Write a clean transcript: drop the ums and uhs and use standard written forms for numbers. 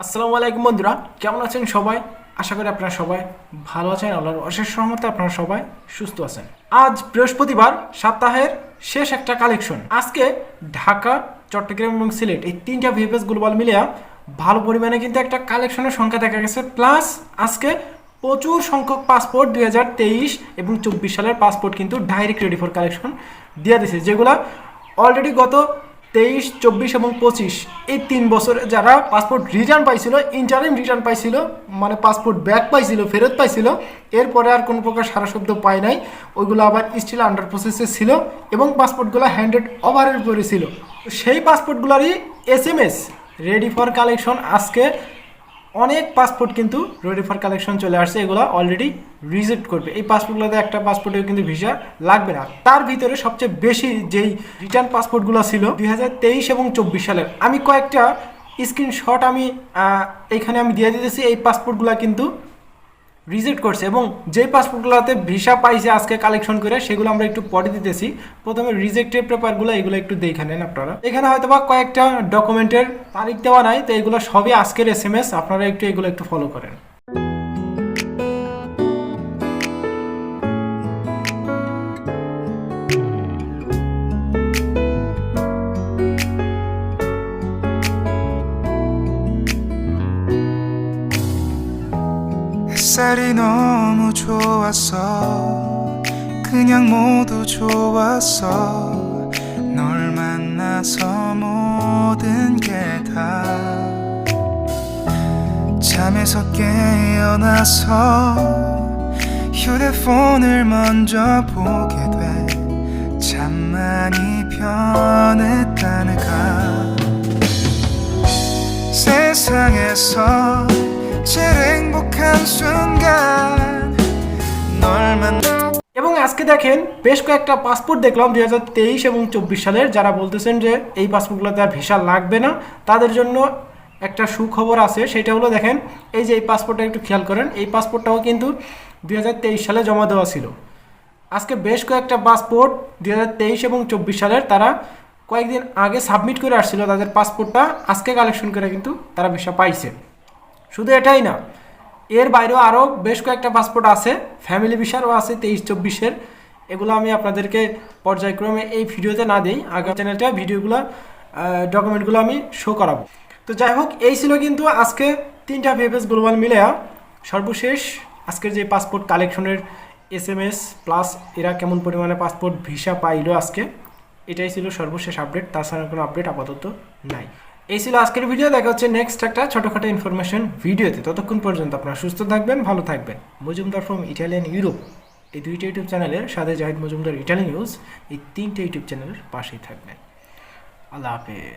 আসসালামু আলাইকুম বন্ধুরা, কেমন আছেন সবাই? আশা করি আপনারা সবাই ভালো আছেন। আল্লাহর অশেষ রহমতে আপনারা সবাই সুস্থ আছেন। আজ বৃহস্পতিবার, সপ্তাহের শেষ একটা কালেকশন। আজকে ঢাকা, চট্টগ্রাম এবং সিলেট এই তিনটা ভিএফএস গ্লোবাল মিলিয়ে ভালো পরিমাণে কিন্তু একটা কালেকশনের সংখ্যা দেখা গেছে। প্লাস আজকে প্রচুর সংখ্যক পাসপোর্ট 2023 এবং 24 সালের পাসপোর্ট কিন্তু ডাইরেক্ট রেডি ফর কালেকশন দিয়ে দিয়েছে, যেগুলো অলরেডি গত 23, 24 এবং 25 এই 3 বছরে যারা পাসপোর্ট রিটার্ন পাইছিল, ইন্টারিম রিটার্ন পাইছিল, মানে পাসপোর্ট ব্যাক পাইছিল, ফেরত পাইছিল, এরপরে আর কোনো প্রকার সারা শব্দ পায় নাই, ওইগুলো আবার স্টিল আন্ডার প্রসেসে ছিল এবং পাসপোর্টগুলো হ্যান্ডেড ওভারের উপরে ছিল। সেই পাসপোর্টগুলোরই SMS রেডি ফর কালেকশন। আজকে অনেক পাসপোর্ট কিন্তু রেডি ফর কালেকশন চলে আসছে, এগুলো অলরেডি রিজেক্ট করবে। এই পাসপোর্টগুলোতে একটা পাসপোর্টেও কিন্তু ভিসা লাগবে না। তার ভিতরে সবচেয়ে বেশি যেই রিটার্ন পাসপোর্টগুলো ছিল 2023 এবং 24 সালের, আমি কয়েকটা স্ক্রিনশট এইখানে আমি দিয়ে দিতেছি। এই পাসপোর্টগুলো কিন্তু রিজেক্ট করছে এবং যেই পাসপোর্টগুলোতে ভিসা পাইছে আজকে কালেকশন করে, সেগুলো আমরা একটু পরে দিতেছি। প্রথমে রিজেক্টেড পেপারগুলো এগুলো একটু দেখে নেন আপনারা। এখানে হয়তো বা কয়েকটা ডকুমেন্টের তারিখ দেওয়া নাই, তো এগুলো সবই আজকের SMS। আপনারা এগুলো একটু ফলো করেন। 햇살이 너무 좋았어 그냥 모두 좋았어 널 만나서 모든 게 다 잠에서 깨어나서 휴대폰을 먼저 보게 돼 참 많이 변했다는가 세상에서 제일 행복한 순간 널 만나 এবং আজকে দেখেন বেশ কয়েকটা পাসপোর্ট দেখলাম 2023 এবং 24 সালের। যারা বলতেছেন যে এই পাসপোর্টগুলোতে আর ভিসা লাগবে না, তাদের জন্য একটা সুখবর আছে। সেটা হলো, দেখেন এই যে এই পাসপোর্টটা একটু খেয়াল করেন, এই পাসপোর্টটাও কিন্তু 2023 সালে জমা দেওয়া ছিল। আজকে বেশ কয়েকটা পাসপোর্ট 2023 এবং 24 সালের তারা কয়েকদিন আগে সাবমিট করে আসছিল তাদের পাসপোর্টটা, আজকে কালেকশন করে কিন্তু তারা ভিসা পাইছে। শুধু এটাই না, এর বাইরেও আরও বেশ কয়েকটা পাসপোর্ট আছে, ফ্যামিলি ভিসারও আছে 23-24-এর। এগুলো আমি আপনাদেরকে পর্যায়ক্রমে এই ভিডিওতে না দিই, আগামী চ্যানেলটা ভিডিওগুলো ডকুমেন্টগুলো আমি শো করাবো। তো যাই হোক, এই ছিল কিন্তু আজকে তিনটা ভিএফএস গ্লোবাল মিলে সর্বশেষ আজকের যে পাসপোর্ট কালেকশনের SMS, প্লাস এরা কেমন পরিমাণে পাসপোর্ট ভিসা পাইলো আজকে, এটাই ছিল সর্বশেষ আপডেট। তাছাড়া কোনো আপডেট আপাতত নাই। এই ছিল আজকের ভিডিও। দেখা হচ্ছে নেক্সট একটা ছোটোখাটো ইনফরমেশন ভিডিওতে। ততক্ষণ পর্যন্ত আপনারা সুস্থ থাকবেন, ভালো থাকবেন। মজুমদার ফ্রম ইটালিয়ান ইউরোপ এই দুইটা ইউটিউব চ্যানেলের সাথে জাহিদ মজুমদার ইটালি নিউজ, এই তিনটে ইউটিউব চ্যানেলের পাশেই থাকবেন। আল্লাহ হাফেজ।